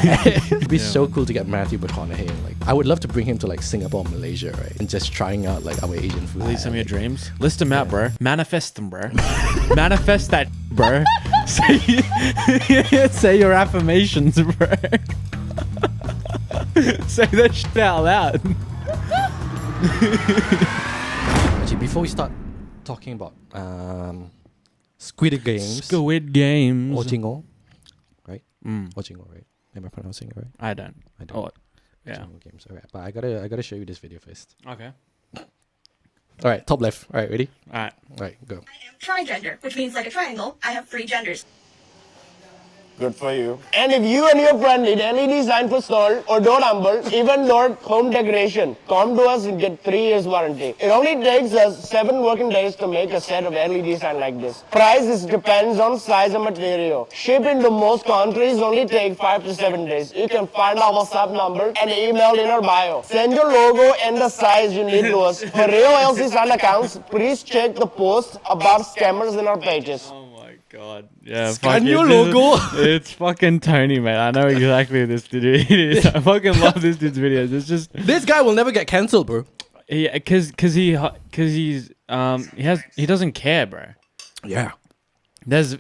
It'd be so cool to get Matthew McConaughey. Like, I would love to bring him to like Singapore, Malaysia, right, and just trying out like our Asian food. These some of your dreams. List them out, bro. Manifest them, bro. Manifest that, bro. Say your affirmations, bro. Say that shit out loud. Actually, before we start talking about Squid Games. Squid Games. Or Jingle, right? Or Jingle, right? Am I pronouncing it right? I don't. Oh, yeah. Jingle Games. Alright, but I gotta show you this video first. Okay. Alright, top left. Alright, ready? Alright, go. I am trigender, which means like a triangle, I have 3 genders. Good for you. And if you and your friend need LED sign for stall or door number, even door home decoration, come to us and get 3 years warranty. It only takes us 7 working days to make a set of LED sign like this. Price depends on size and material. Shipping to most countries only take 5 to 7 days. You can find our WhatsApp number and email in our bio. Send your logo and the size you need to us. For real LC sign accounts, please check the post about scammers in our pages. God, yeah. Scan your logo. It's fucking Tony, man. I know exactly who this dude is. I fucking love this dude's videos. It's just this guy will never get cancelled, bro. Yeah, cause he doesn't care, bro. Yeah. When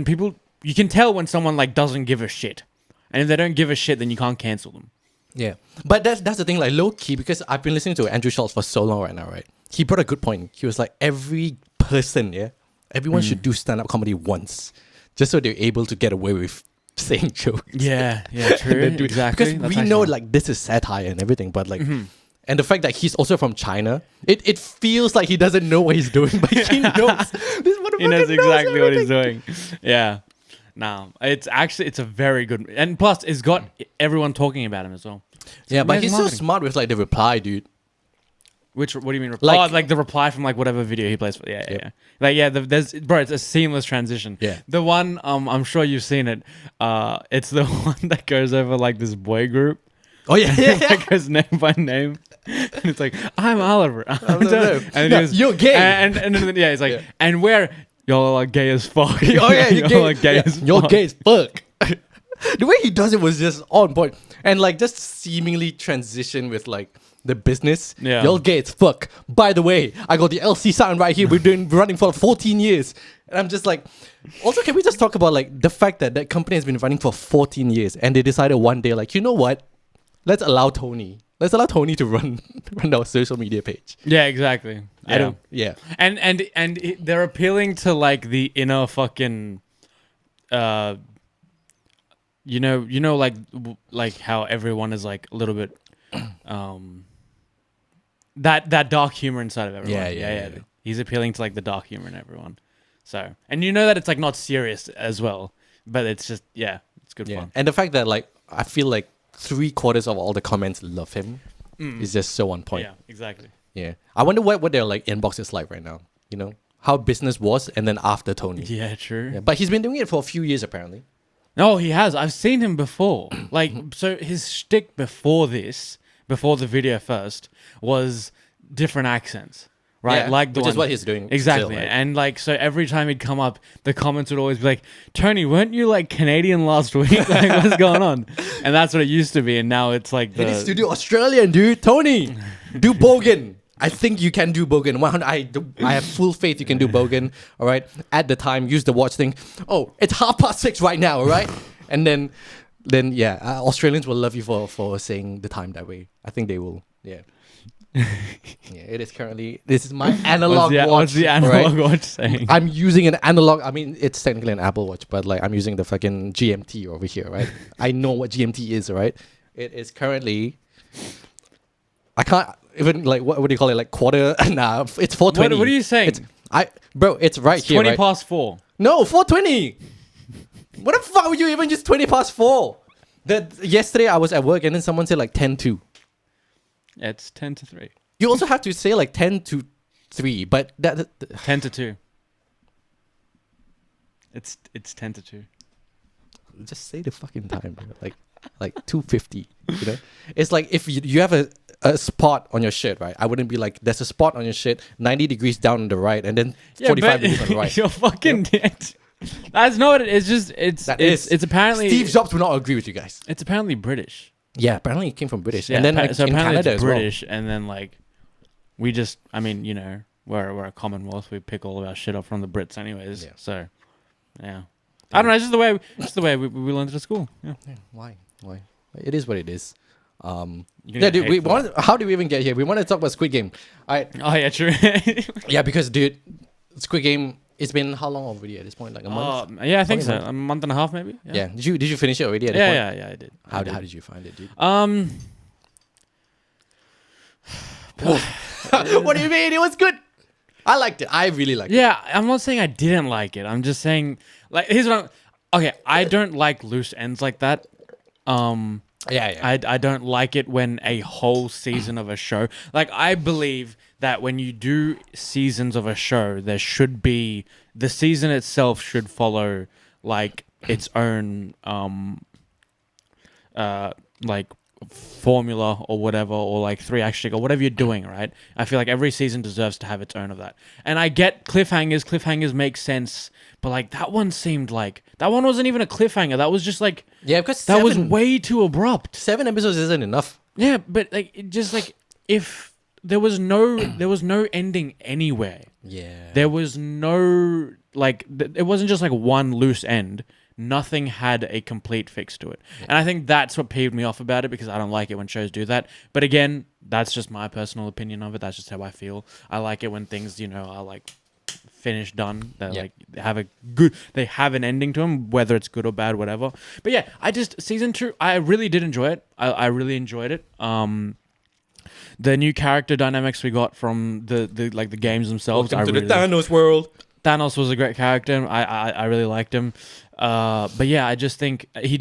people, you can tell when someone like doesn't give a shit, and if they don't give a shit, then you can't cancel them. Yeah, but that's the thing, like low key, because I've been listening to Andrew Schultz for so long right now, right? He brought a good point. He was like, every person, everyone should do stand-up comedy once, just so they're able to get away with saying jokes. Yeah, true. Exactly. Because we know like this is satire and everything, but like, and the fact that he's also from China, it feels like he doesn't know what he's doing, but he knows. This motherfucker He knows exactly what he's everything. doing. Yeah. No, it's a very good, and plus it's got everyone talking about him as well. Yeah, but he's so marketing. smart with like the reply, dude. What do you mean reply? Like- Like the reply from like whatever video he plays for. Yeah. Like there's it's a seamless transition. Yeah. The one I'm sure you've seen it. It's the one that goes over like this boy group. Oh yeah, That goes name by name. And it's like, I'm Oliver. no. And No, he goes, you're gay. And then yeah, it's like, and we're y'all are gay as fuck. Oh yeah, y'all are gay as You're fuck. gay as fuck. The way he does it was just on point, and like just seemingly transition with like the business. Yeah. You're gay as fuck. By the way, I got the LC sign right here. We're running for 14 years, and I'm just like, also can we just talk about like the fact that that company has been running for 14 years, and they decided one day like, you know what, let's allow Tony to run our social media page. Yeah, exactly. Yeah. And they're appealing to like the inner fucking you know like how everyone is like a little bit that dark humor inside of everyone. Yeah. He's appealing to like the dark humor in everyone. So, and you know that it's like not serious as well, but it's just it's good fun. And the fact that like I feel like 3/4 of all the comments love him is just so on point. Yeah, exactly. Yeah. I wonder what their like inbox is like right now. You know? How business was and then after Tony. Yeah, true. Yeah, but he's been doing it for a few years apparently. No, he has. I've seen him before. Like, so his shtick before the video first, was different accents, right? Yeah, like the which is one- what he's doing exactly. still, right? And like, so every time he'd come up, the comments would always be like, "Tony, weren't you like Canadian last week? Like, what's going on?" And that's what it used to be, and now it's like He needs to do Australian, dude. Tony, do Bogan. I think you can do Bogan. 100. I have full faith you can do Bogan. All right. At the time, use the watch thing. Oh, it's 6:30 right now. All right. And then yeah, Australians will love you for saying the time that way. I think they will. Yeah. Yeah. It is currently. This is my analog watch. What's the analog right? watch saying? I'm using an analog. I mean, it's technically an Apple Watch, but like I'm using the fucking GMT over here, right? I know what GMT is, right? It is currently. I can't even like what do you call it? Like quarter? Nah, it's 4:20. What are you saying? It's right here. 20 right? past 4. No, 4:20. What the fuck would you even just 20 past 4? Yesterday I was at work and then someone said like 10 to. It's 10 to 3. You also have to say like 10 to 3, but that 10 to 2. It's 10 to 2. just say the fucking time, bro. Like 2:50. You know, it's like if you have a spot on your shirt, right? I wouldn't be like, there's a spot on your shirt, 90 degrees down on the right, and then 45 degrees on the right. You're fucking dead. That's not. It's just. It's apparently. Steve Jobs would not agree with you guys. It's apparently British. Yeah, apparently it came from British, Yeah, and then so in apparently Canada it's as well. British, and then like, we just. I mean, you know, we're a Commonwealth. We pick all of our shit up from the Brits, anyways. Yeah. So, yeah. I don't know. It's just the way we learned it at school. Yeah. Yeah, why? It is what it is. You're gonna Yeah, get dude. hate for it. How did we even get here? We want to talk about Squid Game. All right. Oh yeah, true. Yeah, because dude, Squid Game. It's been how long already at this point? Like a month. Yeah, I think Probably so. A month and a half, maybe. Yeah. Did you finish it already at this point? Yeah, I did. How did you find it, dude? What do you mean? It was good. I liked it. I really liked it. Yeah, I'm not saying I didn't like it. I'm just saying, like, here's what okay, I don't like loose ends like that. Yeah. I don't like it when a whole season of a show, like, I believe that when you do seasons of a show, there should be, the season itself should follow like its own like formula or whatever, or like 3-act shtick or whatever you're doing, right? I feel like every season deserves to have its own of that. And I get cliffhangers make sense, but like that one seemed like that one wasn't even a cliffhanger. That was just like, Yeah, because that was way too abrupt. 7 episodes isn't enough. Yeah, but like it just like, if there was no ending anywhere. Yeah. There was no like it wasn't just like one loose end. Nothing had a complete fix to it. And I think that's what peeved me off about it, because I don't like it when shows do that. But again, that's just my personal opinion of it. That's just how I feel. I like it when things, you know, are like finished, done. They like they have an ending to them, whether it's good or bad, whatever. But yeah, season 2, I really did enjoy it. I really enjoyed it. The new character dynamics we got from the games themselves. Welcome to the Thanos world. Thanos was a great character. I really liked him. But yeah, I just think he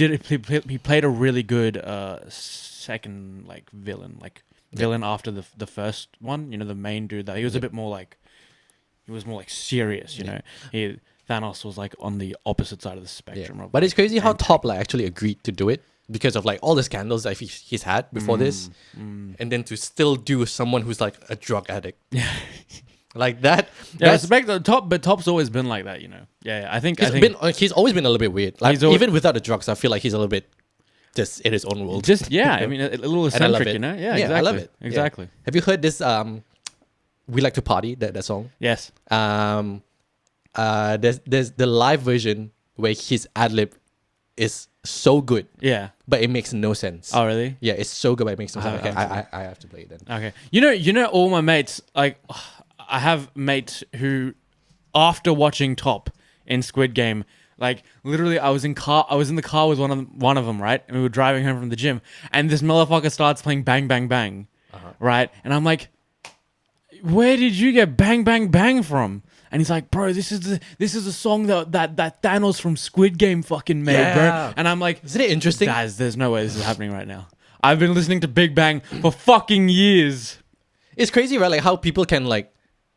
played a really good second villain after the first one. You know, the main dude that he was a bit more like, he was more like serious. You know, Thanos was like on the opposite side of the spectrum. But it's crazy how Top like actually agreed to do it because of like all the scandals that he's had before this, and then to still do someone who's like a drug addict. Yeah. Like that. Yeah, respect the Top, but Top's always been like that, you know. Yeah, I think he's always been a little bit weird. Like even without the drugs, I feel like he's a little bit just in his own world. Just I mean, a little eccentric, you know. Yeah, exactly. I love it. Exactly. Yeah. Have you heard this? We Like to Party, that song. Yes. There's the live version where his ad lib is so good. Yeah. But it makes no sense. Oh really? Yeah, it's so good, but it makes no sense. Okay, I have to play it then. Okay. You know, all my mates, like, I have mates who, after watching Top in Squid Game, like literally, I was in the car with one of them, right? And we were driving home from the gym, and this motherfucker starts playing Bang Bang Bang, right? And I'm like, where did you get Bang Bang Bang from? And he's like, bro, this is the song that Thanos from Squid Game fucking made, bro. And I'm like, isn't it interesting? Guys, there's no way this is happening right now. I've been listening to Big Bang for fucking years. It's crazy, right? Like how people can like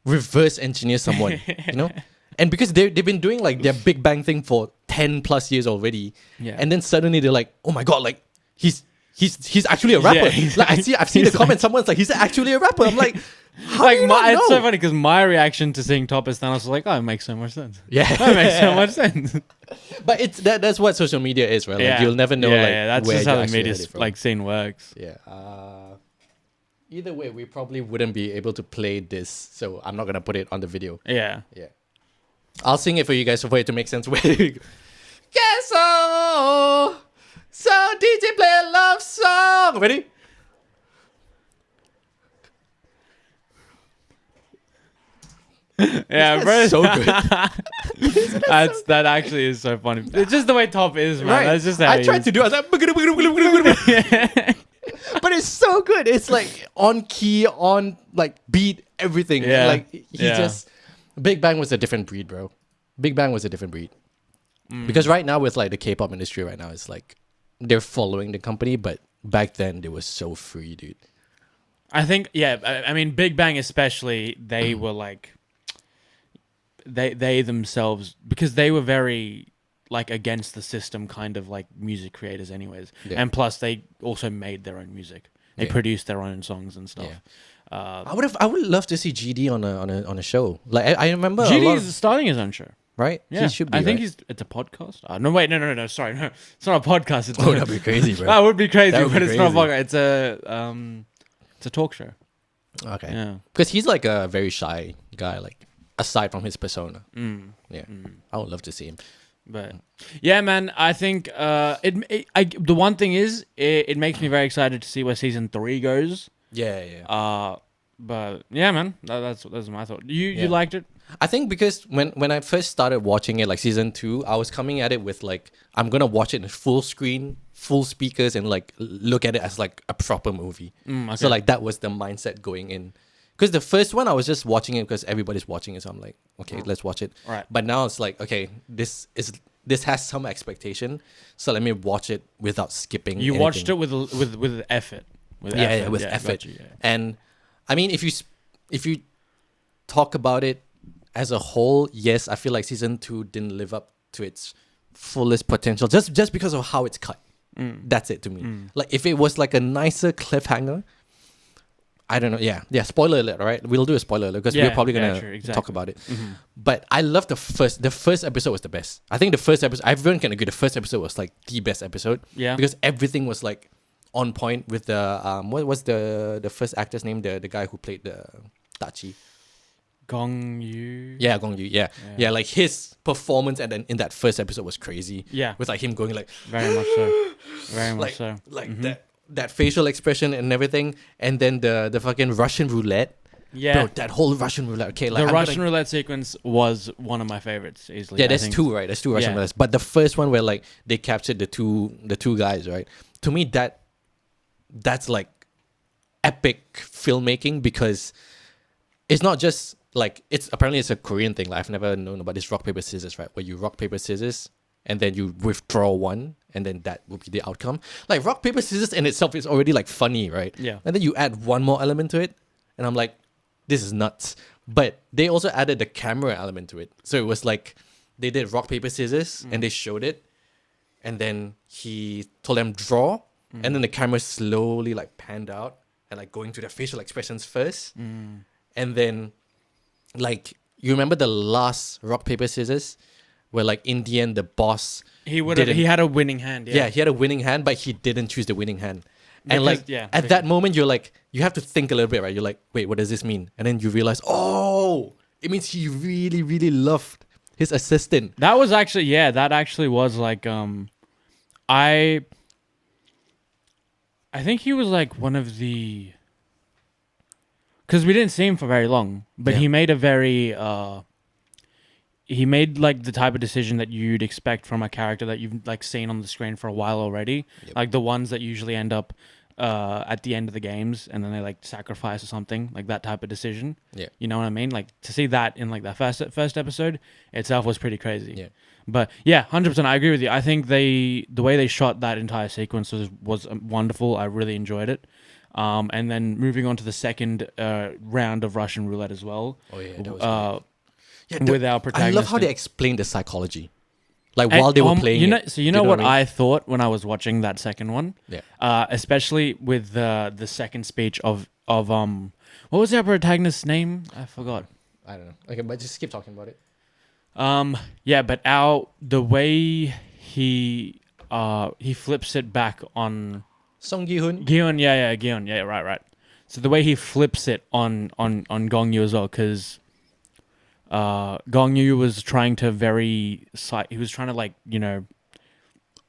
reverse engineer someone, you know? And because they've been doing like their Big Bang thing for 10 plus years already. Yeah. And then suddenly they're like, oh my God, like he's actually a rapper. Yeah, like I've seen the comment, someone's like, he's actually a rapper. I'm like, how do you not know? It's so funny because my reaction to seeing Top as Thanos was like, oh, it makes so much sense. Yeah. That makes so much sense. But it's that's what social media is, right? Like you'll never know that's where just how you the media heard it from. like scene works. Yeah. Either way, we probably wouldn't be able to play this, so I'm not gonna put it on the video. Yeah. Yeah. I'll sing it for you guys for it to make sense. Yes, so DJ play a love song. Ready? Yeah, bro. So good. That actually is so funny. It's just the way Top is, man. Right. That's just how I tried to do it. I was like, but it's so good. It's like on key, on like beat, everything. Yeah. Like he just Big Bang was a different breed, bro. Big Bang was a different breed. Because right now with like the K-pop industry right now, it's like they're following the company, but back then they were so free, dude. I think, I mean, Big Bang especially, they were like, they themselves, because they were very like against the system kind of like music creators anyways. Yeah. And plus they also made their own music. They produced their own songs and stuff. Yeah. I would love to see GD on a show. Like I remember GD is starting his own show. right? Yeah, He should be. I think right? it's a podcast. No, wait, no. Sorry, no, it's not a podcast. It's Oh, that'd be crazy, bro. that would be crazy, That would but be it's not a crazy. podcast. It's a talk show. Okay. Yeah. Because he's like a very shy guy, like aside from his persona. Mm. Yeah. I would love to see him. But yeah, man, I think the one thing is it makes me very excited to see where season 3 goes. Yeah. But yeah, man, that's my thought. You Yeah. liked it? I think because when I first started watching it, like season 2, I was coming at it with like, I'm gonna watch it in full screen, full speakers, and like look at it as like a proper movie. Okay. So like that was the mindset going in. Because the first one I was just watching it because everybody's watching it, so I'm like, okay, let's watch it. Right. But now it's like, okay, this has some expectation, so let me watch it without skipping. You anything. watched it with effort. With Yeah, with effort. got you, yeah. And I mean, if you talk about it as a whole, yes, I feel like season 2 didn't live up to its fullest potential just because of how it's cut. That's it to me. Like if it was like a nicer cliffhanger, I don't know. Yeah. Spoiler alert. All right, we'll do a spoiler alert because we're probably gonna sure, exactly. talk about it. But I love the first episode was the best. I think the first episode, everyone can agree, the first episode was like the best episode. Yeah. Because everything was like on point with the what was the first actor's name? The guy who played the Tachi. Gong Yu. Yeah, Gong Yu. Yeah. Like his performance and then in that first episode was crazy. Yeah. With like him going like Very much so. Very much like so. like that facial expression and everything, and then the fucking Russian roulette. Yeah. Bro, that whole Russian roulette. Okay, like The I'm Russian gonna- roulette sequence was one of my favorites easily. Yeah, I there's think. two, right? There's two Russian Yeah. roulettes. But the first one where like they captured the two guys, right? To me, that's like epic filmmaking because it's not just like it's a Korean thing. Like I've never known about this rock paper scissors, right? Where you rock paper scissors and then you withdraw one and then that will be the outcome. Like rock paper scissors in itself is already like funny, right? Yeah. And then you add one more element to it, and I'm like, this is nuts. But they also added the camera element to it, so it was like they did rock paper scissors and they showed it, and then he told them draw, and then the camera slowly like panned out and like going to their facial expressions first, and then like you remember the last rock paper scissors where like in the end the boss He didn't- had a winning hand. yeah, he had a winning hand, but he didn't choose the winning hand. And Because- like yeah, at that moment, you're like, you have to think a little bit, right? You're like, wait, what does this mean? And then you realize, oh, it means he really, really loved his assistant. That was actually that actually was like I think he was like one of the because we didn't see him for very long, but Yeah. he made a very he made like the type of decision that you'd expect from a character that you've like seen on the screen for a while already, like the ones that usually end up at the end of the games and then they like sacrifice or something, like that type of decision. Yeah. You know what I mean? Like to see that in like that first episode itself was pretty crazy. Yeah. But yeah, 100%, I agree with you. I think the way they shot that entire sequence was wonderful. I really enjoyed it. And then moving on to the second round of Russian roulette as well. Oh yeah, that was Yeah, with our I protagonist. love how they explained the psychology, like while they were playing. You know, it. so you know what I mean? I thought when I was watching that second one. Yeah. Especially with the second speech of what was our protagonist's name? I forgot. I don't know. Okay, but just keep talking about it. Yeah, but the way he flips it back on Song Gi-hun. Gion, Gion, right. So the way he flips it on Gong Yu as well, because Gong Yu was trying to like, you know,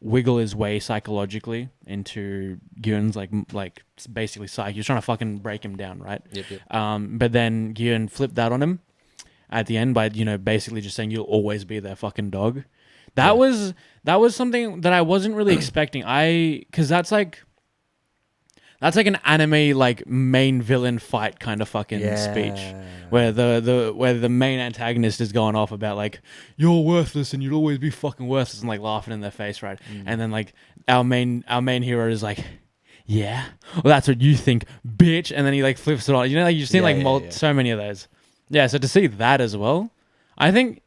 wiggle his way psychologically into Gyun's like basically psyche. He was trying to fucking break him down, right? Yep. But then Gyun flipped that on him at the end by, you know, basically just saying you'll always be their fucking dog. That was something that I wasn't really expecting. Because that's like an anime like main villain fight kind of fucking speech where the main antagonist is going off about like you're worthless and you'll always be fucking worthless and like laughing in their face, right? And then like our main hero is like, yeah, well that's what you think, bitch, and then he like flips it on. You know, like you've seen so many of those. Yeah, so to see that as well, I think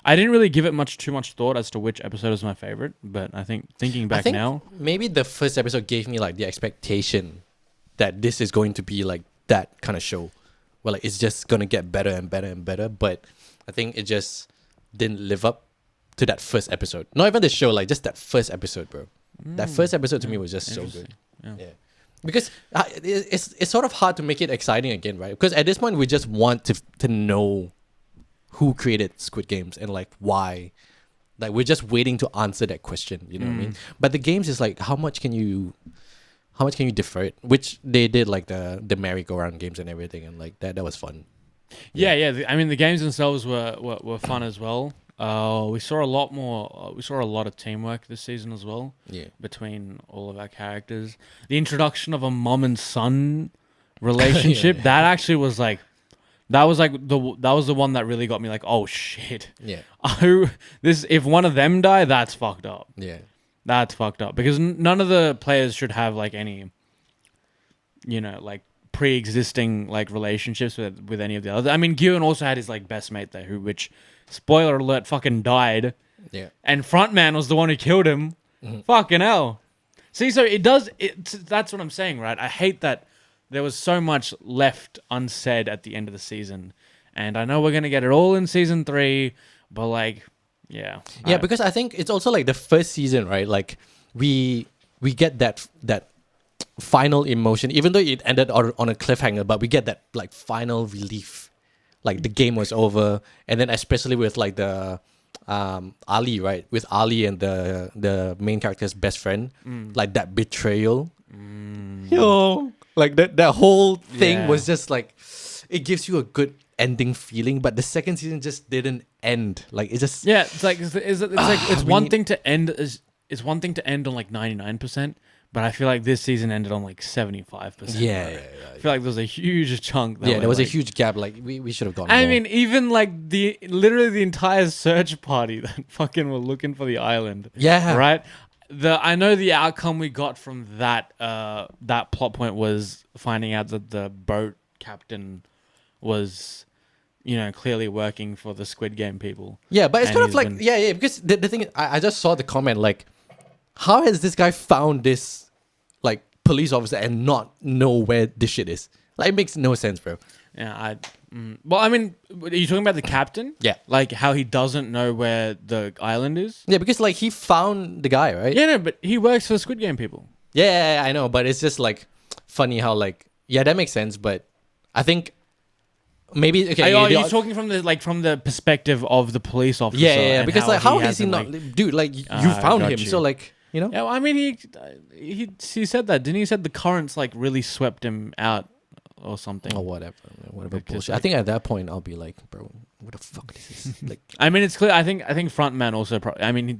I didn't really give it too much thought as to which episode is my favorite, but I think thinking back now, maybe the first episode gave me like the expectation that this is going to be like that kind of show, where like it's just gonna get better and better and better. But I think it just didn't live up to that first episode. Not even the show, like just that first episode, bro. That first episode to me was just so good. Yeah. Because it's sort of hard to make it exciting again, right? Because at this point, we just want to know who created Squid Games and like why. Like we're just waiting to answer that question, you know what I mean? But the games is like how much can you defer it? Which they did like the merry-go-round games and everything, and like that was fun. Yeah. I mean, the games themselves were fun as well. We saw a lot more. We saw a lot of teamwork this season as well. Yeah. Between all of our characters, the introduction of a mom and son relationship that actually was like. That was the one that really got me like, oh shit. Yeah. If one of them die, that's fucked up. Yeah. That's fucked up because none of the players should have like any, like pre-existing like relationships with any of the others. I mean, Gyun also had his like best mate there, which spoiler alert, fucking died. Yeah. And Frontman was the one who killed him. Fucking hell. See, so that's what I'm saying, right? I hate that. There was so much left unsaid at the end of the season. And I know we're going to get it all in season 3, but like, yeah. Yeah, because I think it's also like the first season, right? Like we get that final emotion, even though it ended on a cliffhanger, but we get that like final relief. Like the game was over. And then especially with like the Ali, right? With Ali and the main character's best friend, like that betrayal. Yo. Like that whole thing was just like, it gives you a good ending feeling, but the second season just didn't end. Like it just it's one thing to end on like 99%, but I feel like this season ended on like 75%. Yeah. I feel like there was a huge chunk. There was a huge gap. Like we should have gone. I more. mean, even like literally the entire search party that fucking were looking for the island. Yeah. Right. I know the outcome we got from that plot point was finding out that the boat captain was, clearly working for the Squid Game people. Yeah, but it's kind of like because the thing is, I just saw the comment like, how has this guy found this like police officer and not know where this shit is? Like it makes no sense, bro. Yeah, well, I mean, are you talking about the captain? Yeah. Like how he doesn't know where the island is? Yeah, because like he found the guy, right? Yeah, no, but he works for Squid Game people. Yeah, I know, but it's just like funny how like that makes sense, but I think maybe okay. Are you talking from the perspective of the police officer? Yeah, because like how is he not, dude? Like you found him, so like Yeah, well, I mean he said that, didn't he? Said the currents like really swept him out. Or something, or whatever bullshit. I think at that point I'll be like, bro, what the fuck is this? Like, I mean, it's clear. I think Frontman also. He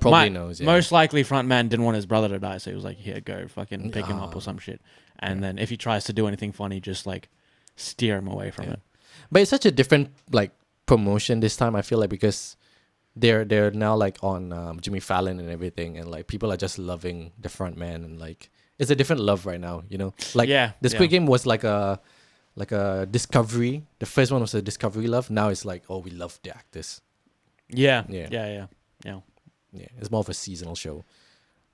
probably knows. Yeah. Most likely, Frontman didn't want his brother to die, so he was like, "Here, go, fucking pick him up or some shit." And then if he tries to do anything funny, just like steer him away from it. But it's such a different like promotion this time. I feel like because they're now like on Jimmy Fallon and everything, and like people are just loving the Frontman and like. It's a different love right now, Like the Squid Game was like a discovery. The first one was a discovery love. Now it's like, oh, we love the actors. Yeah. It's more of a seasonal show.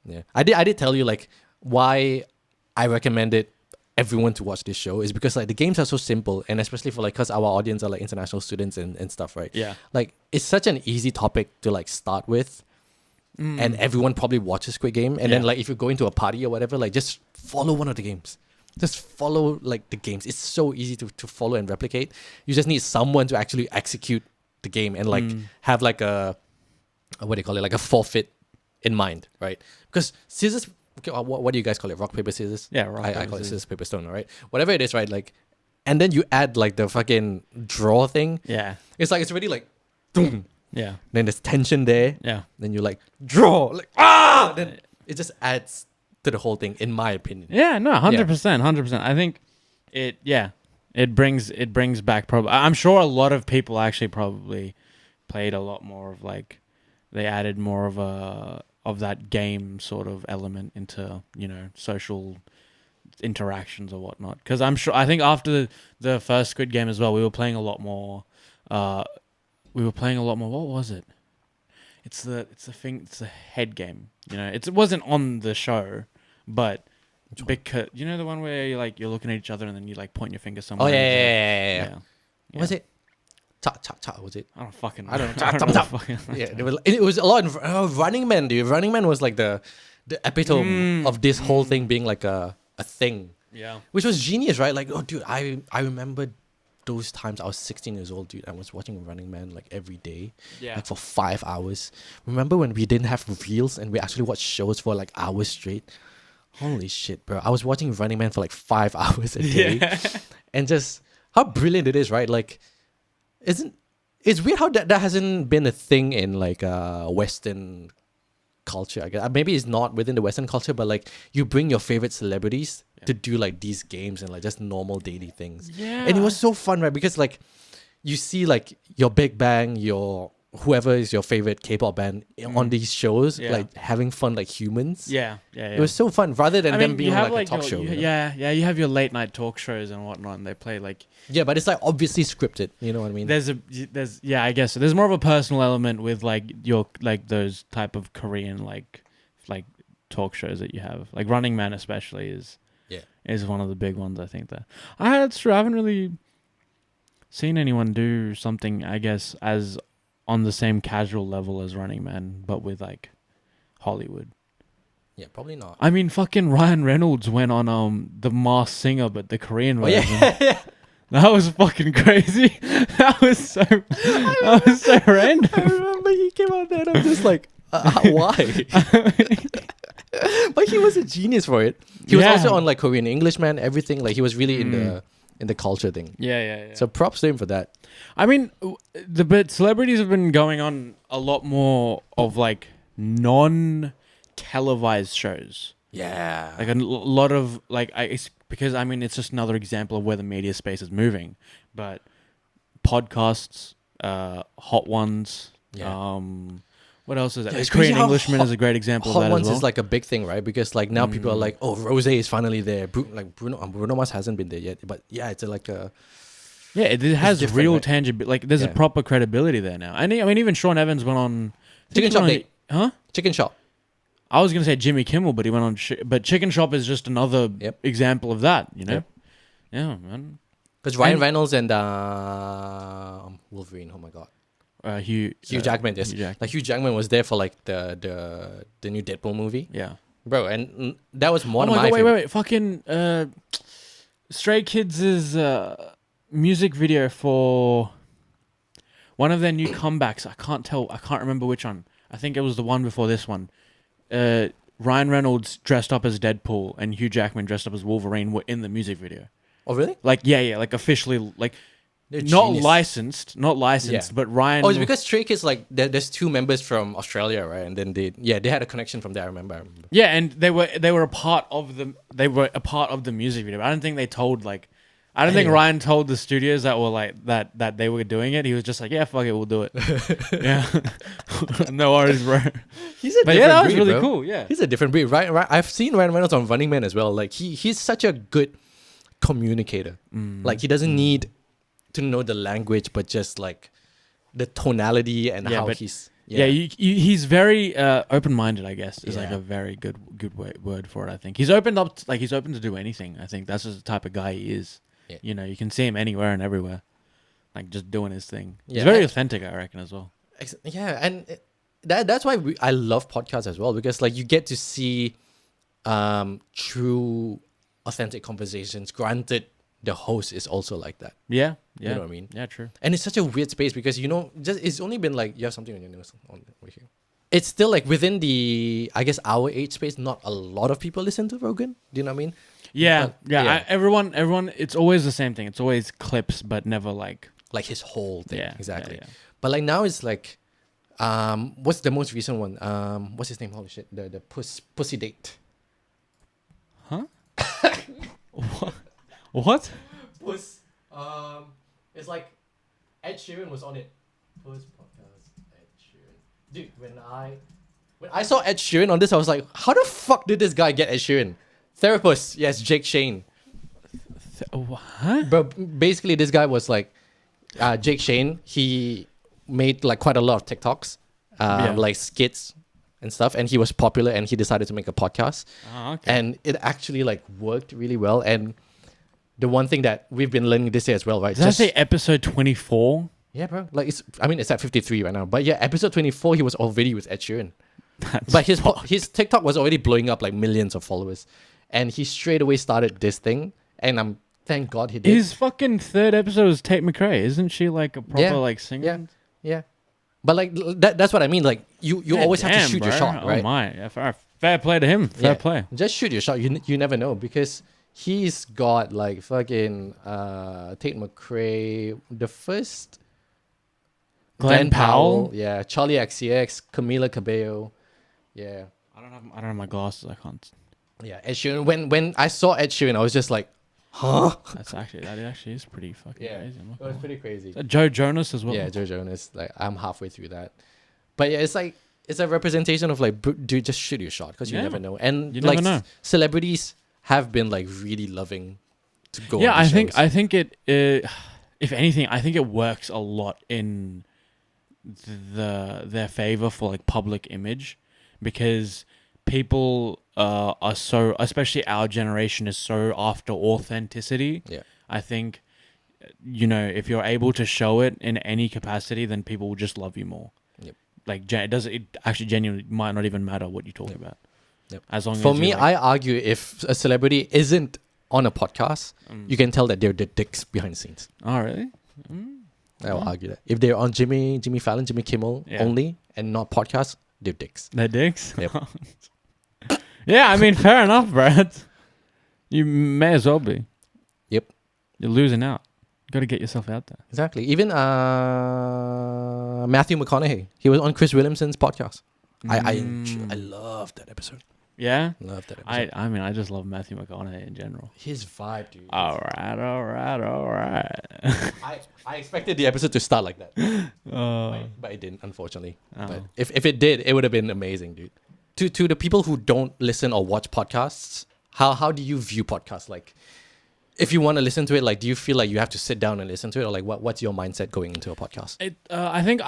Yeah, I did tell you like why I recommended everyone to watch this show is because like the games are so simple, and especially for like because our audience are like international students and stuff, right? Yeah. Like it's such an easy topic to like start with. And everyone probably watches Squid Game. And then like if you're going to a party or whatever, like just follow one of the games. Just follow like the games. It's so easy to follow and replicate. You just need someone to actually execute the game and like have like a what do you call it? Like a forfeit in mind, right? Because scissors, okay, what do you guys call it? Rock, paper, scissors? Yeah, rock, I call it scissors, paper, stone, right? Whatever it is, right? Like, and then you add like the fucking draw thing. Yeah. It's like, it's already like, boom. Yeah. Then there's tension there. Yeah. Then you like draw, like Then it just adds to the whole thing, in my opinion. Yeah. No. 100%. I think it. Yeah. It brings back. Probably. I'm sure a lot of people actually probably played a lot more of like. They added more of that game sort of element into social interactions or whatnot. Because I think after the first Squid Game as well, we were playing a lot more. What was it? It's the head game. It wasn't on the show, but because the one where you're looking at each other and then you like point your finger somewhere. Oh yeah. What was it? Cha was it? I don't fucking. I don't know. I Cha don't know cha. fucking- Yeah, it was a lot. Running Man, dude. Running Man was like the epitome of this whole thing being like a thing, Yeah. which was genius, right? Like, oh, dude, I remember those times I was 16 years old, dude. I was watching Running Man like every day, Yeah. like for 5 hours. Remember when we didn't have reels and we actually watched shows for like hours straight? Holy shit, bro! I was watching Running Man for like 5 hours a day, Yeah. and just how brilliant it is, right? Like, it's weird how that hasn't been a thing in like Western culture, I guess. Maybe it's not within the Western culture, but like you bring your favorite celebrities to do like these games and like just normal daily things. Yeah. And it was so fun, right? Because like you see like your Big Bang, your whoever is your favorite K-pop band on these shows, Yeah. like having fun like humans. Yeah. It was so fun rather than I them mean, being you have like a talk your- show. you- you know? Yeah. You have your late night talk shows and whatnot, and they play like Yeah, but it's like obviously scripted. You know what I mean? there's I guess so. There's more of a personal element with like your like those type of Korean like talk shows that you have. Like Running Man especially is one of the big ones, I think. That's true. I haven't really seen anyone do something, I guess, as on the same casual level as Running Man, but with like Hollywood. Yeah, probably not. I mean, fucking Ryan Reynolds went on The Masked Singer, but the Korean version. yeah. That was fucking crazy. That was so random. I remember he came out there and I'm just like, why? But he was a genius for it. He was Yeah. also on like Korean Englishman, everything. Like he was really in the culture thing. Yeah. So props to him for that. I mean, but celebrities have been going on a lot more of like non-televised shows. Yeah. Like a lot of like it's because I mean it's just another example of where the media space is moving. But podcasts, Hot Ones, Yeah. what else is that? Yeah, The it's crazy Korean how Englishman Hot- is a great example Hot of that Ones as well. is like a big thing, right? Because like now people are like, oh, Rose is finally there. Bruno Mars hasn't been there yet, but yeah, it's like a Yeah, it has different, real right? tangibility. Like, there's a Yeah. proper credibility there now. And I mean, even Sean Evans went on. I think Chicken he Shop went on- Day. Huh? Chicken Shop. I was gonna say Jimmy Kimmel, but he went on. But Chicken Shop is just another Yep. example of that. You know? Yep. Yeah, man. Because Ryan And- Reynolds and Wolverine. Oh my god. Hugh Jackman, yes. Hugh Jackman. Like Hugh Jackman was there for like the new Deadpool movie, Yeah. bro, and that was one Oh of my my god! favorite. Wait! Fucking Stray Kids' music video for one of their new comebacks. I can't remember which one. I think it was the one before this one. Ryan Reynolds dressed up as Deadpool and Hugh Jackman dressed up as Wolverine were in the music video. Oh really? Like like officially, like They're not genius. not licensed, Yeah. but Ryan. Oh, it's because Stray Kids like there's two members from Australia, right? And then they had a connection from there. I remember. Yeah, and they were a part of the music video. I don't think they told like. I don't think Anyway. Ryan told the studios that were like that they were doing it. He was just like, yeah, fuck it, we'll do it. Yeah, no worries, bro. He's a But different yeah, that was breed, really bro. cool. Yeah, He's a different breed, right? I've seen Ryan Reynolds on Running Man as well. Like he's such a good communicator. Like he doesn't need to know the language, but just like the tonality and Yeah, how but- he's he's very open-minded. I guess is like Yeah. a very good word for it. I think he's opened up. He's open to do anything. I think that's just the type of guy he is. Yeah. You know, you can see him anywhere and everywhere, like just doing his thing. He's Yeah, very and- authentic, I reckon, as well. Yeah, and that's why I love podcasts as well, because like you get to see true authentic conversations. Granted, the host is also like that, Yeah, you know what I mean? Yeah, true. And it's such a weird space because it's only been like you have something on your nose on over here. It's still like within the our age space. Not a lot of people listen to Rogan. Do you know what I mean? Yeah, But, yeah. yeah. Everyone. It's always the same thing. It's always clips, but never like. Like his whole thing. Yeah, Exactly. yeah. But like now it's like, what's the most recent one? What's his name? Holy shit! The pussy date. Huh? What? Puss. It's like Ed Sheeran was on it. Puss podcast. Ed Sheeran. Dude, when I saw Ed Sheeran on this, I was like, how the fuck did this guy get Ed Sheeran? Therapuss. Yes, Jake Shane. What? But basically, this guy was like, Jake Shane. He made like quite a lot of TikToks, like skits and stuff, and he was popular, and he decided to make a podcast, Oh, okay. and it actually like worked really well. And the one thing that we've been learning this year as well, right? Did I say episode 24? Yeah, bro. Like it's at 53 right now. But yeah, episode 24 he was already with Ed Sheeran. But his TikTok was already blowing up like millions of followers, and he straight away started this thing. And thank God he did. His fucking third episode was Tate McRae. Isn't she like a proper like singer? Yeah, yeah. But like that's what I mean. Like you always have to shoot your shot, right? Oh my, yeah, fair play to him. Fair play. Just shoot your shot. You never know, because he's got like fucking Tate McRae, the first Glenn Powell. Yeah, Charlie XCX, Camila Cabello. Yeah. I don't have my glasses. I can't. Yeah, Ed Sheeran. When I saw Ed Sheeran, I was just like, huh? That actually is pretty fucking crazy. It was pretty crazy. Joe Jonas as well. Yeah, Joe Jonas. Like I'm halfway through that, but yeah, it's like it's a representation of like, dude, just shoot your shot, because you never know. And you like never know. Celebrities have been like really loving to go. Yeah, on these shows. I think it. If anything, I think it works a lot in their favor for like public image, because people are so, especially our generation is so after authenticity. Yeah. I think, if you're able to show it in any capacity, then people will just love you more. Yep. Like it actually genuinely might not even matter what you talk about. Yep. As long For as me, you're, I argue if a celebrity isn't on a podcast, you can tell that they're the dicks behind the scenes. Oh really? I'll argue that. If they're on Jimmy Fallon, Jimmy Kimmel only, and not podcast, they're dicks. They're dicks. Yep. Yeah, I mean, fair enough, Brad. You may as well be. Yep. You're losing out. You got to get yourself out there. Exactly. Even Matthew McConaughey, he was on Chris Williamson's podcast. I love that episode. Yeah? Love that episode. I mean, I just love Matthew McConaughey in general. His vibe, dude. All right. I expected the episode to start like that, but it didn't, unfortunately. Oh. But if it did, it would have been amazing, dude. To the people who don't listen or watch podcasts, how do you view podcasts? Like, if you want to listen to it, like, do you feel like you have to sit down and listen to it, or like what's your mindset going into a podcast? I think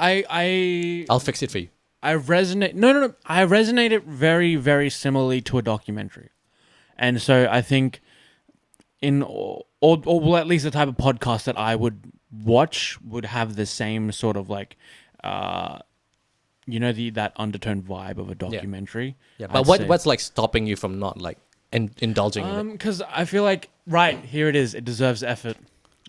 I'll fix it for you. I resonate. No. I resonate it very, very similarly to a documentary, and so I think or well, at least the type of podcast that I would watch would have the same sort of like, that undertone vibe of a documentary. Yeah, but what's like stopping you from not like indulging in it? Because I feel like here it is. It deserves effort,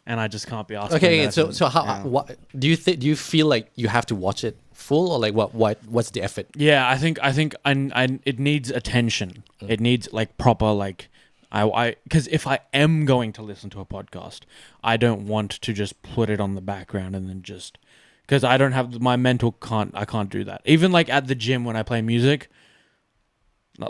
and I just can't be asked. Okay, so how? What do you think? Do you feel like you have to watch it full, or like what's the effort? Yeah, I think it needs attention. It needs like proper like because if I am going to listen to a podcast, I don't want to just put it on the background and then just, because I don't have my mental I can't do that. Even like at the gym when I play music,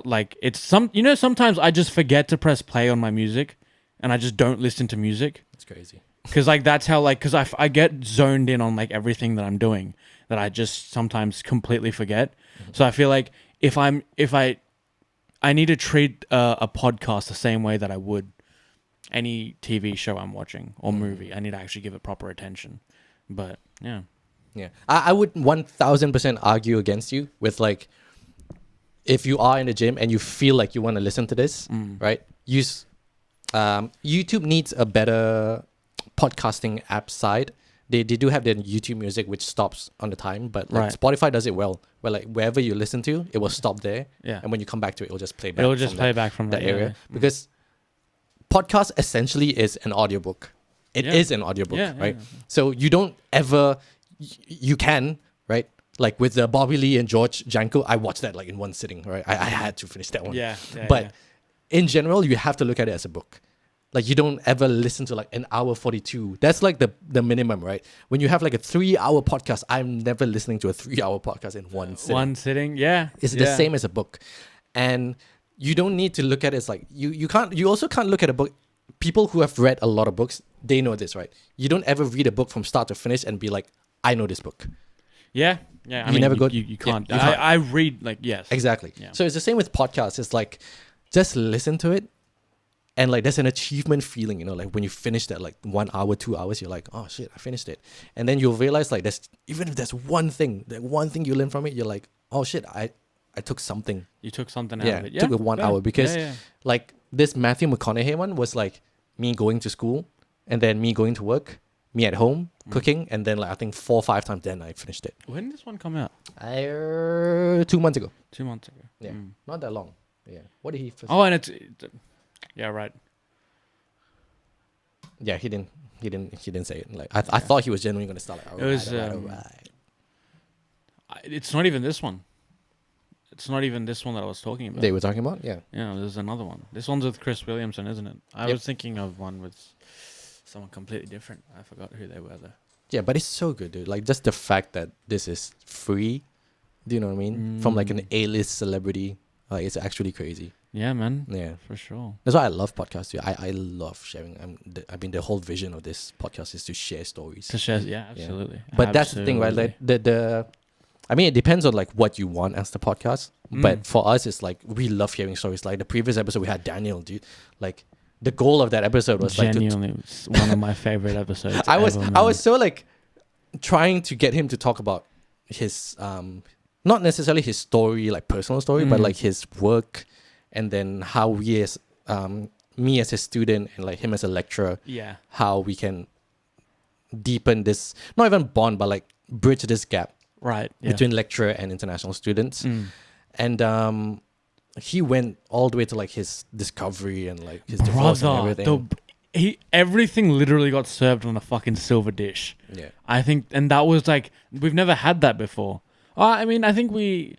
like it's sometimes I just forget to press play on my music and I just don't listen to music. It's crazy. Because like that's how like, because I get zoned in on like everything that I'm doing that I just sometimes completely forget. So I feel like if I need to treat a podcast the same way that I would any TV show I'm watching or movie. I need to actually give it proper attention. But yeah. Yeah, I would 1000% argue against you with like, if you are in the gym and you feel like you want to listen to this, right? YouTube needs a better podcasting app side. They do have their YouTube Music, which stops on the time, but like Spotify does it well. Where like wherever you listen to, it will stop there. Yeah. And when you come back to it, it'll just play back. It'll just play back from that that area. Because podcast essentially is an audiobook. It is an audiobook, right? So you don't ever, you can, right? Like with the Bobby Lee and George Janko, I watched that like in one sitting, right? I had to finish that one. But in general, you have to look at it as a book. Like you don't ever listen to like an hour 42. That's like the minimum, right? When you have like a 3-hour podcast, I'm never listening to a 3-hour podcast in one sitting. One sitting, yeah. It's the same as a book. And you don't need to look at it as like, you also can't look at a book. People who have read a lot of books, they know this, right? You don't ever read a book from start to finish and be like, I know this book. Yeah. I mean, never go. You can't. Yeah, you can't. I read like, yes. Exactly. Yeah. So it's the same with podcasts. It's like, just listen to it. And like, there's an achievement feeling, like when you finish that, like 1 hour, 2 hours, you're like, oh shit, I finished it. And then you'll realize like, even if there's one thing you learn from it, you're like, oh shit, I took something. You took something out of it. Yeah, took it 1 hour because like this Matthew McConaughey one was like me going to school and then me going to work me at home cooking, and then like I think 4 or 5 times then I finished it. When did this one come out? 2 months ago. 2 months ago. Yeah, not that long. Yeah. What did he first? Oh, and yeah, right. Yeah, he didn't say it. Like I thought he was genuinely gonna start. Like, all It was, alright. It's not even this one. It's not even this one that I was talking about. They were talking about, yeah. Yeah, there's another one. This one's with Chris Williamson, isn't it? I was thinking of one with someone completely different. I forgot who they were though. Yeah, but it's so good, dude. Like just the fact that this is free. Do you know what I mean? From like an A-list celebrity, it's actually crazy. Yeah, man. Yeah, For sure. that's why I love podcasts. Too. I love sharing. I mean, the whole vision of this podcast is to share stories. To share, yeah, absolutely. But that's the thing, right? Like I mean, it depends on like what you want as the podcast. But for us, it's like we love hearing stories. Like the previous episode, we had Daniel, dude. Like the goal of that episode was genuinely one of my favorite episodes. I was so like trying to get him to talk about his not necessarily his story, like personal story, but like his work, and then how we as me as a student and like him as a lecturer, how we can deepen this, not even bond, but like bridge this gap between lecturer and international students. And he went all the way to like his discovery and like his divorce and everything. Everything literally got served on a fucking silver dish. Yeah, I think, and that was like, we've never had that before. I mean, I think we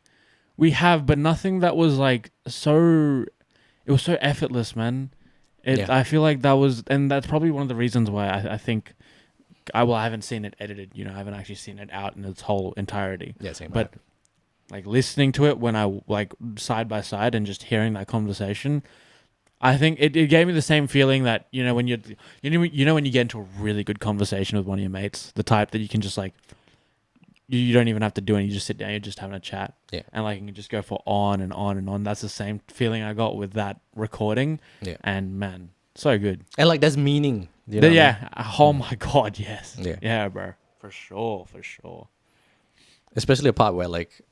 have, but nothing that was like so. It was so effortless, man. I feel like that was, and that's probably one of the reasons why I think. I haven't seen it edited. I haven't actually seen it out in its whole entirety. Yeah, same. But like listening to it when I like side by side and just hearing that conversation, I think it gave me the same feeling that when when you get into a really good conversation with one of your mates, the type that you can just like you don't even have to do anything, you just sit down, you're just having a chat, and like you can just go for on and on and on. That's the same feeling I got with that recording, and man, so good. And like there's meaning. You know what I mean? Oh my god, yes. Yeah, bro, for sure. Especially the part where like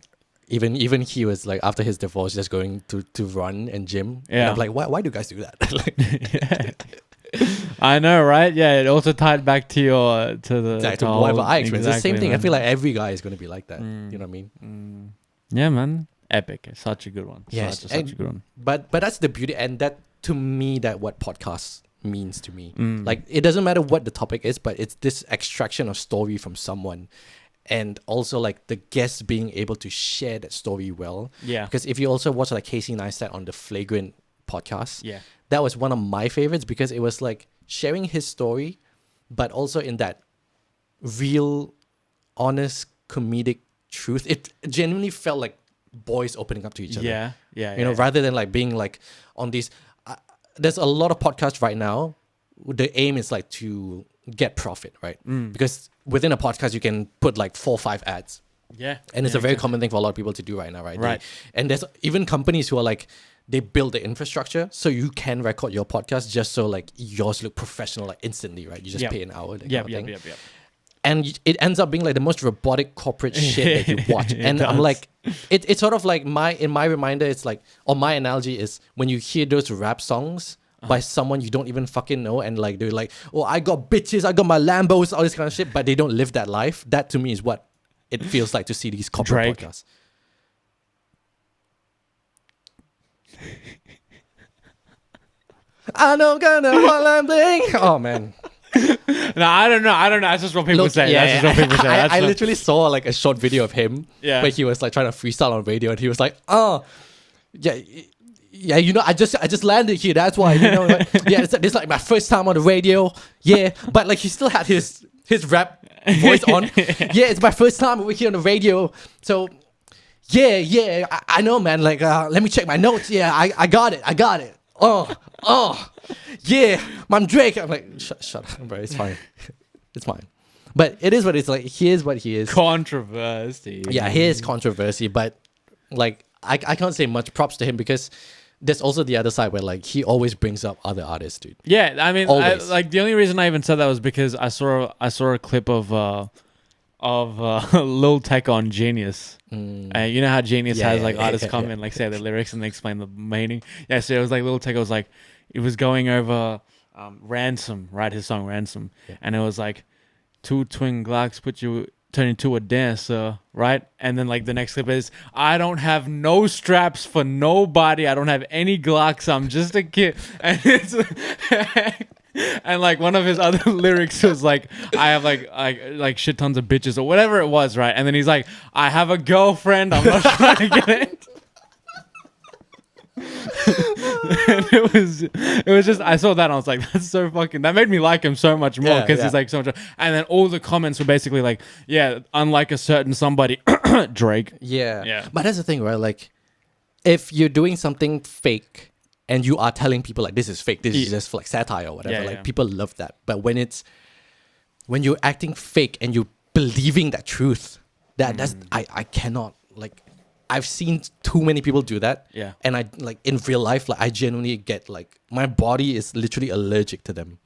even he was like after his divorce just going to run and gym. Yeah, and I'm like, why do guys do that? I know, right? Yeah, it also tied back to whatever I experienced. It's the same thing. Man. I feel like every guy is going to be like that. You know what I mean? Yeah, man. Epic. It's such a good one. Yes, such a good one. But that's the beauty, and that to me, that what podcasts means to me. Like it doesn't matter what the topic is, but it's this extraction of story from someone, and also like the guest being able to share that story well. Yeah. Because if you also watch like Casey Neistat on the Flagrant podcast, yeah, that was one of my favorites because it was like sharing his story, but also in that real, honest, comedic truth. It genuinely felt like boys opening up to each other. Yeah. Rather than like being like on these. There's a lot of podcasts right now. The aim is like to get profit, right? Because within a podcast, you can put like 4 or 5 ads. Yeah. And it's a very common thing for a lot of people to do right now, right? Right. And there's even companies who are like, they build the infrastructure so you can record your podcast just so like yours look professional like instantly, right? You just pay an hour. Yep. And it ends up being like the most robotic corporate shit that you watch. And I'm like, it's sort of like in my reminder, it's like, or my analogy is when you hear those rap songs by someone you don't even fucking know, and like they're like, oh, I got bitches, I got my Lambos, all this kind of shit, but they don't live that life. That to me is what it feels like to see these corporate podcasts. I know kind of what I'm thinking. Oh man. No, I don't know. That's just what people say. That's just what people say. I literally saw like a short video of him where he was like trying to freestyle on radio, and he was like, oh, yeah, I just landed here. That's why, this is like my first time on the radio. Yeah, but like he still had his rap voice on. Yeah, it's my first time over here on the radio. So yeah, I know, man. Like, let me check my notes. Yeah, I got it. Oh, yeah, I'm Drake. I'm like, shut up, bro. It's fine. It's fine. But it is what it's like. He is what he is. Controversy. Yeah, he is controversy. But like, I can't say much props to him because there's also the other side where like he always brings up other artists, dude. Yeah, I mean, like the only reason I even said that was because I saw a clip of Lil Tech on Genius. And you know how Genius has like artists come and like say the lyrics and they explain the meaning. Yeah, so it was like Lil Tech was like, it was going over Ransom, right? His song Ransom, and it was like, two twin Glocks turn into a dancer, right? And then like the next clip is, I don't have no straps for nobody. I don't have any Glocks. I'm just a kid. And it's and like one of his other lyrics was like, I have like shit tons of bitches or whatever it was, right? And then he's like, I have a girlfriend. I'm not trying to get it. And it was just, I saw that and I was like, that's so fucking, that made me like him so much more because he's like so much. And then all the comments were basically like, yeah, unlike a certain somebody, Drake. Yeah. But that's the thing, right? Like, if you're doing something fake and you are telling people like this is fake, this is just like satire or whatever, like people love that. But when you're acting fake and you're believing that truth, that's I cannot, like, I've seen too many people do that. Yeah. And I, like, in real life, like, I genuinely get, like, my body is literally allergic to them.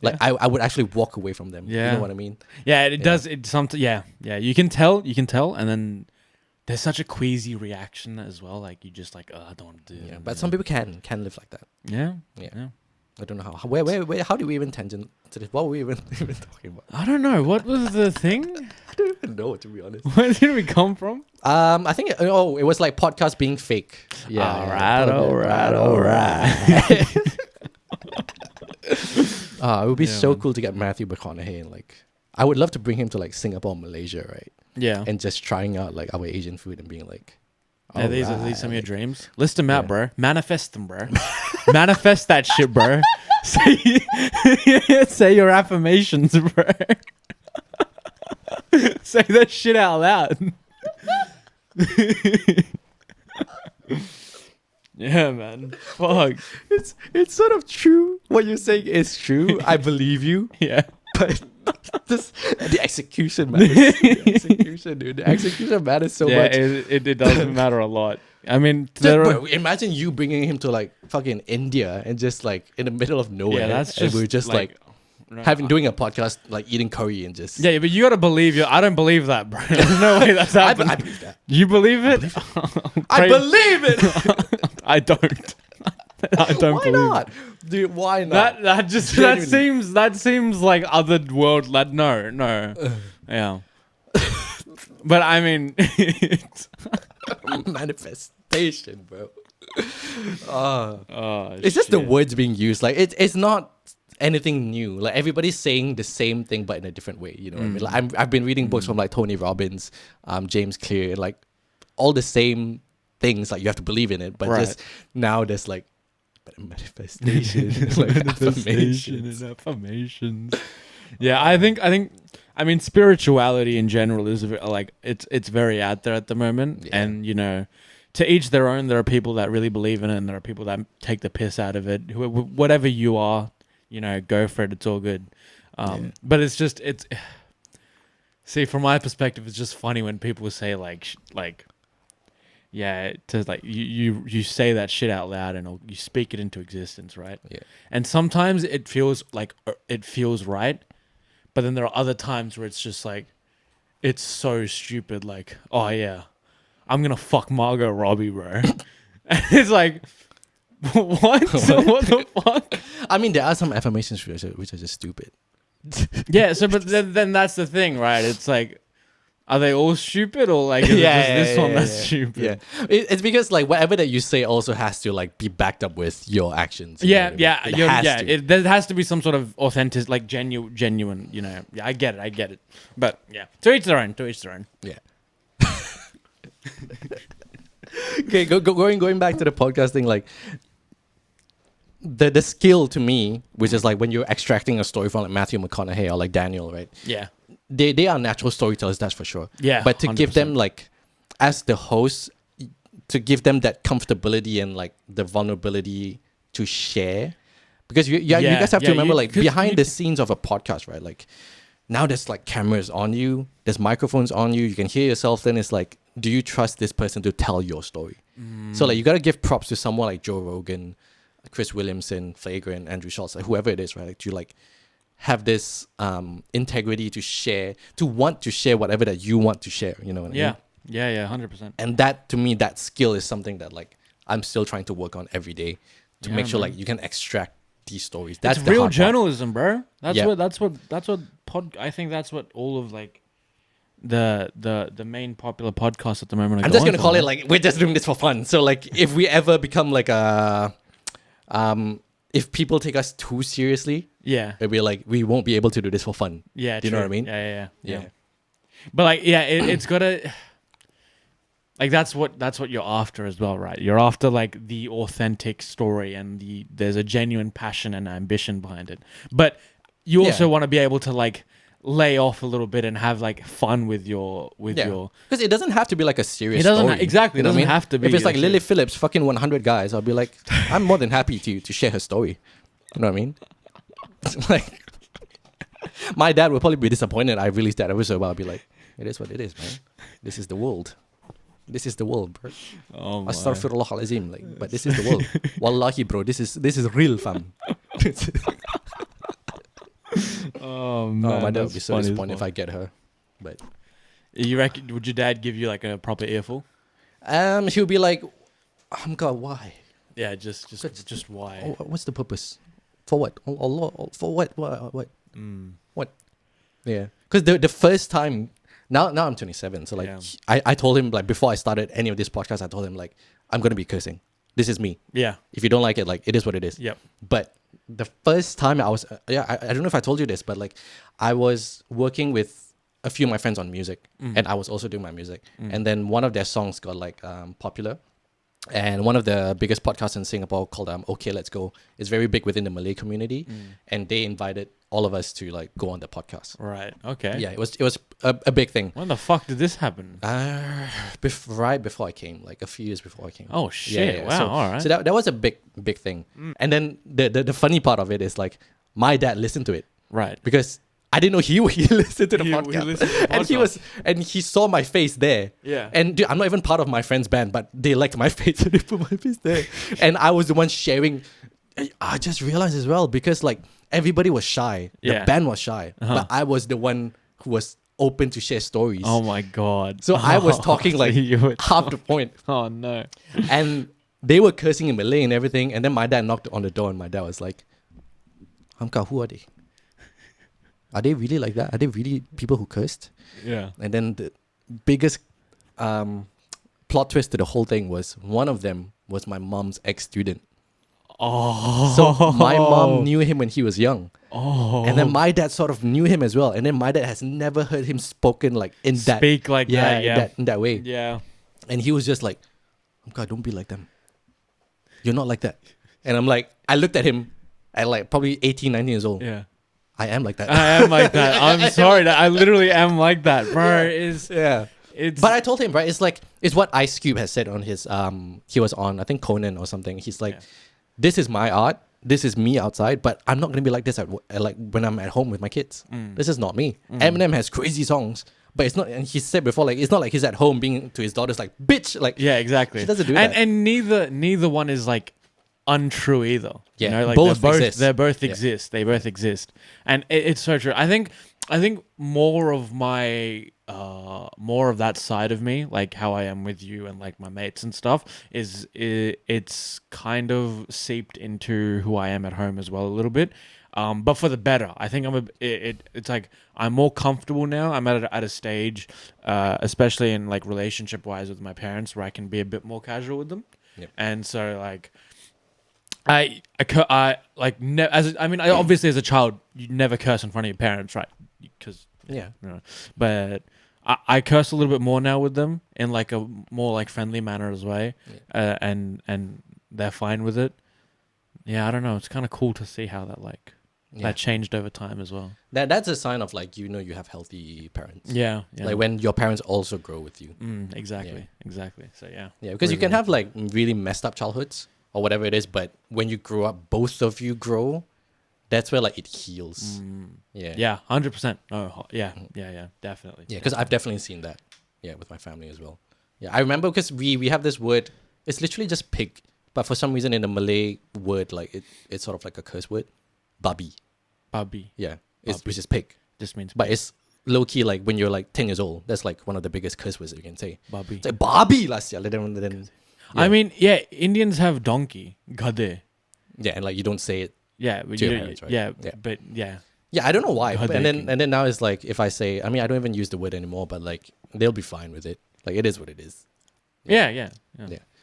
Like, I would actually walk away from them. Yeah. You know what I mean? Yeah, it does. It sometimes. Yeah. You can tell. And then there's such a queasy reaction as well. Like, you just like, I don't want to do it. Yeah. But some people can live like that. Yeah. I don't know how. Where? How do we even tangent to this? What were we even talking about? I don't know. What was the thing? I don't even know, to be honest. Where did we come from? I think it was like podcast being fake. Yeah. All right. It would be so cool to get Matthew McConaughey and like, I would love to bring him to like Singapore, Malaysia, right? Yeah. And just trying out like our Asian food and being like, are these some of your dreams? List them out, bro. Manifest them, bro. Manifest that shit, bro. Say your affirmations, bro. Say that shit out loud. Yeah, man. Fuck. It's sort of true. What you're saying is true. I believe you. Yeah. But the execution matters. The execution matters so much. It doesn't matter a lot. I mean, bro, imagine you bringing him to like fucking India and just like in the middle of nowhere. Yeah, that's and just we're just like doing a podcast, like eating curry and just. Yeah, but you gotta believe I don't believe that, bro. There's no way that's happening. I believe that. You believe it? I believe it. I don't. I don't Why believe not? Dude, why not? That seems like other world. Like no. Yeah. But I mean, manifestation, bro. It's just the words being used. Like it's not anything new. Like everybody's saying the same thing but in a different way. You know what I mean? Like I've been reading books from like Tony Robbins, James Clear, and like all the same things. Like you have to believe in it, but just now there's like manifestation, like affirmations. Yeah, I think. I mean, spirituality in general is like it's very out there at the moment, and you know, to each their own. There are people that really believe in it, and there are people that take the piss out of it. Whatever you are, you know, go for it. It's all good. But it's just see, from my perspective, it's just funny when people say like. Yeah, to like you say that shit out loud and you speak it into existence, right? Yeah. And sometimes it feels like it feels right, but then there are other times where it's just like it's so stupid. Like, oh yeah, I'm gonna fuck Margot Robbie, bro. And it's like, what? What the fuck? I mean, there are some affirmations which are just stupid. Yeah. So, but then that's the thing, right? It's like. Are they all stupid or like is it just this one that's stupid? Yeah, it's because like whatever that you say also has to like be backed up with your actions. There has to be some sort of authentic, like genuine. You know, I get it. But yeah, to each their own. Yeah. Okay, going back to the podcast thing, like the skill to me, which is like when you're extracting a story from like Matthew McConaughey or like Daniel, right? Yeah. They are natural storytellers, that's for sure. Yeah, but to 100%. give them like, as the host, to give them that comfortability and like the vulnerability to share, because you guys have to remember like behind the scenes of a podcast, right? Like now there's like cameras on you, there's microphones on you, you can hear yourself. Then it's like, do you trust this person to tell your story? So like you gotta give props to someone like Joe Rogan, Chris Williamson, Flagrant, Andrew Schultz, like whoever it is, right? Like, do you like have this integrity to want to share whatever that you want to share, you know what I mean? Yeah, 100%. And that, to me, that skill is something that like I'm still trying to work on every day to make sure like you can extract these stories. That's It's the real hard part. journalism, bro. That's Yeah. what I think that's what all of like the main popular podcasts at the moment are I'm just going gonna for, call it man. like we're just doing this for fun. So like if we ever become like if people take us too seriously, Yeah. it'll be like we won't be able to do this for fun. Yeah, Do you know what I true. mean? Yeah. But like, yeah, it's gotta like that's what you're after as well, right? You're after like the authentic story and there's a genuine passion and ambition behind it. But you also Yeah. want to be able to like lay off a little bit and have like fun with your Because it doesn't have to be like a serious It doesn't story. exactly. You It know what I doesn't mean? have to be. If it's like a Lilly serious- Philips, fucking 100 guys, I'll be like, I'm more than happy to share her story. You know what I mean? Like, my dad would probably be disappointed I released that episode, but I'll be like, it is what it is, man. This is the world. This is the world, bro. Oh my. Astaghfirullahalazim. Like, but this is the world. Wallahi, bro. This is real, fam. Oh man, my dad would that's be so funny as disappointed if fuck. I get her. But You reckon? Would your dad give you like a proper earful? she'll be like, God, why? Yeah, just why? Oh, what's the purpose? For what? Allah, for what? What? What? Yeah. Because the first time, now I'm 27, so like Yeah. I told him like before I started any of this podcast, I told him like I'm gonna be cursing. This is me. Yeah. If you don't like it, like it is what it is. Yep. But the first time I was, I don't know if I told you this, but like I was working with a few of my friends on music, and I was also doing my music, and then one of their songs got like popular. And one of the biggest podcasts in Singapore called Okay Let's Go is very big within the Malay community, and they invited all of us to like go on the podcast. Right. Okay. Yeah, it was a big thing. When the fuck did this happen? Right before I came, like a few years before I came. Oh shit! Wow. So, all right. so that was a big thing. And then the funny part of it is like my dad listened to it right. because I didn't know he listened to the He podcast. listened to the And podcast. he saw my face there. Yeah. And dude, I'm not even part of my friend's band, but they liked my face and they put my face there. And I was the one sharing. I just realized as well because like everybody was shy. Yeah. The band was shy, but I was the one who was open to share stories. Oh my god. So I was talking like You were half the point. Oh no. And they were cursing in Malay and everything. And then my dad knocked on the door and my dad was like, Hamka, who are they? Are they really like that? Are they really people who cursed? Yeah. And then the biggest plot twist to the whole thing was one of them was my mom's ex-student. Oh. So my mom knew him when he was young. Oh. And then my dad sort of knew him as well. And then my dad has never heard him spoken like in that Speak like that, yeah. in that way. Yeah. And he was just like, God, don't be like them. You're not like that. And I'm like, I looked at him at like probably 18, 19 years old. Yeah. I am like that. I am like that. I'm sorry. I literally am like that, bro. It's yeah. it's. But I told him, right? It's like it's what Ice Cube has said on his he was on I think Conan or something. He's like, Yeah. this is my art. This is me outside, but I'm not gonna be like this like when I'm at home with my kids. This is not me. Eminem has crazy songs, but it's not. And he said before, like it's not like he's at home being to his daughters like, bitch, like Yeah, exactly. He doesn't do and, that. And neither one is like untrue either. Yeah, You know, like both they exist. both Yeah. exist. They both exist. And it's so true. I think more of my more of that side of me, like how I am with you and like my mates and stuff, it's kind of seeped into who I am at home as well a little bit. But for the better. I think it's like I'm more comfortable now. I'm at a stage, especially in like relationship wise with my parents, where I can be a bit more casual with them. Yep. And so like I obviously as a child you never curse in front of your parents, right? Because yeah. you know, but I curse a little bit more now with them in like a more like friendly manner as well, and they're fine with it. Yeah, I don't know. It's kind of cool to see how that that changed over time as well. That's a sign of like you have healthy parents. Yeah. Like when your parents also grow with you. Exactly. So yeah. Yeah, because you Really can have like really messed up childhoods or whatever it is, but when you grow up, both of you grow. That's where like it heals. Yeah. Yeah, 100%. Oh, yeah, definitely. Yeah, because I've definitely seen that. Yeah, with my family as well. Yeah, I remember because we have this word. It's literally just pig, but for some reason in the Malay word, like it's sort of like a curse word, babi. Babi Yeah, Babi. which is pig. just means But it's low key like when you're like 10 years old. That's like one of the biggest curse words that you can say. babi. It's like babi last year. Then I mean, yeah, Indians have donkey, gade. yeah, and like you don't say it Yeah, but to you your don't- parents, right? yeah, Yeah. but yeah. Yeah, I don't know why. God, And they then can- and then now it's like if I say, I mean, I don't even use the word anymore, but like they'll be fine with it. Like it is what it is. Yeah. Yeah.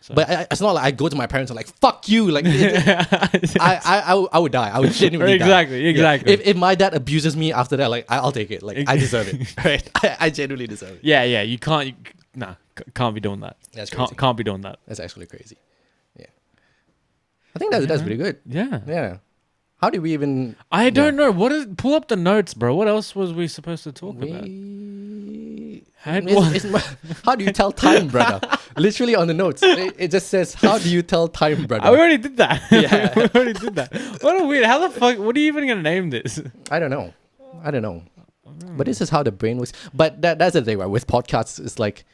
So- But it's not like I go to my parents and like fuck you. Like I would die. I would genuinely die. Exactly, exactly. If my dad abuses me after that, like I'll take it. Like I deserve it. Right? I genuinely deserve it. yeah, you can't. Can't be doing that. That's crazy. Can't be doing that. That's actually crazy. Yeah. I think that's pretty good. Yeah. Yeah. How did we even? I don't know. What is? Pull up the notes, bro. What else was we supposed to talk about? How do you tell time, brother? Literally on the notes, it just says, "How do you tell time, brother?" We already did that. Yeah. we already did that. What a weird. How the fuck? What are you even gonna name this? I don't know. But this is how the brain works. But that's the thing, right? With podcasts, it's like,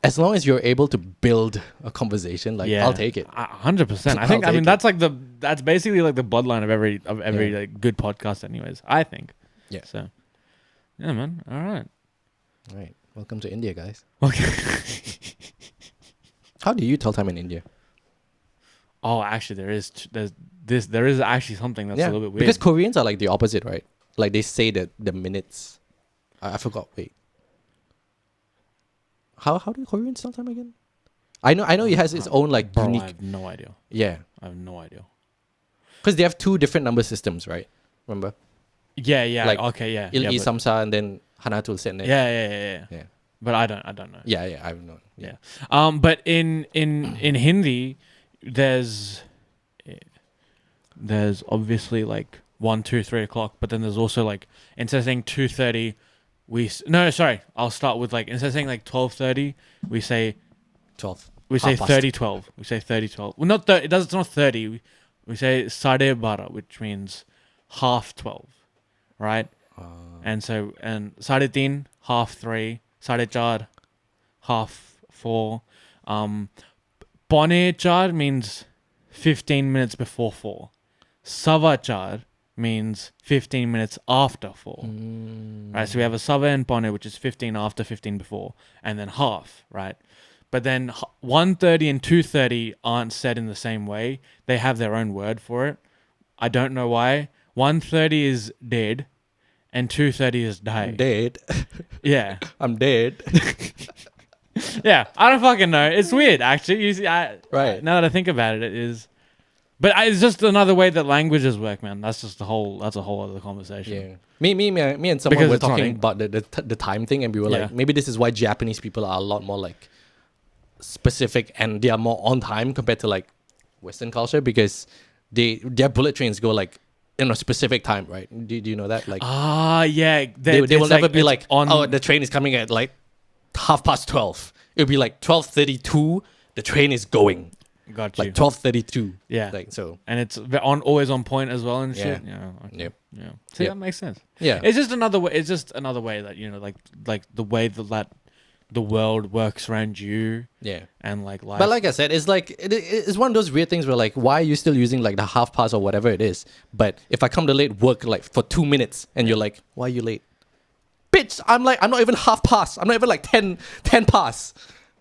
as long as you're able to build a conversation, like I'll take it. 100%. I I'll think. I take mean, it. that's basically like the bloodline of every Yeah. like good podcast, anyways. I think. Yeah. So, yeah, man. All right. All right. Welcome to India, guys. Okay. How do you tell time in India? Oh, actually, there is actually something that's a little bit weird. Because Koreans are like the opposite, right? Like they say that the minutes. I forgot. Wait. How do Koreans tell time again? I know it has its own like Bro, I unique. have no idea. Yeah. I have no idea. Because they have two different number systems, right? Remember? Yeah. Like, Okay. Yeah. Il yeah, I but- Samsa and then Hanatul Sen. yeah. Yeah. But I don't know. Yeah. I don't know. Yeah. But in Hindi, there's obviously like 1, 2, 3 o'clock, but then there's also like instead of saying 2:30, I'll start with like instead of saying like 12:30, we say 12. we say Half past. 30:12. We say 30:12. Well, not 30. It's not 30. We say Sade Bara, which means 12:30, right? And Sade Teen, 3:30. Sade Char, 4:30. Paune Char means 15 minutes before 4. Sava Char means 15 minutes after 4. Right, so we have a Sava and Paune, which is 15 after, 15 before, and then half, right? But then 1:30 and 2:30 aren't said in the same way. They have their own word for it. I don't know why. 1:30 is dead, and 2:30 is die. Dead. Yeah. I'm dead. Yeah, I don't fucking know. It's weird, actually. You see, Right. Now that I think about it, it is. But it's just another way that languages work, man. That's a whole other conversation. Yeah. Me and someone Because were it's not talking Eng- about the time thing, and we were Yeah. like, maybe this is why Japanese people are a lot more like specific and they are more on time compared to like Western culture, because their bullet trains go like in a specific time, right? Do you know that? Like Yeah. they will never be it's like, oh, the train is coming at like 12:30. It'll be like 12:32. The train is going. Got you. Like 12:32. Yeah. Like so. And it's always on point as well and shit. Yeah. Okay. Yep. Yeah. See, Yep. that makes sense. Yeah. It's just another way. It's just another way that like the way that the world works around you Yeah. and like life. But like I said, it's like it's one of those weird things where like, why are you still using like the half past or whatever it is? But if I come to late work like for 2 minutes and you're like, why are you late? Bitch, I'm not even half past. I'm not even like 10 past.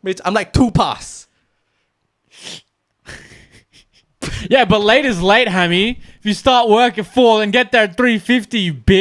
Bitch, I'm like 2 past. Yeah, but late is late, Hammy. If you start work at 4 and get there at 3:50, you bitch.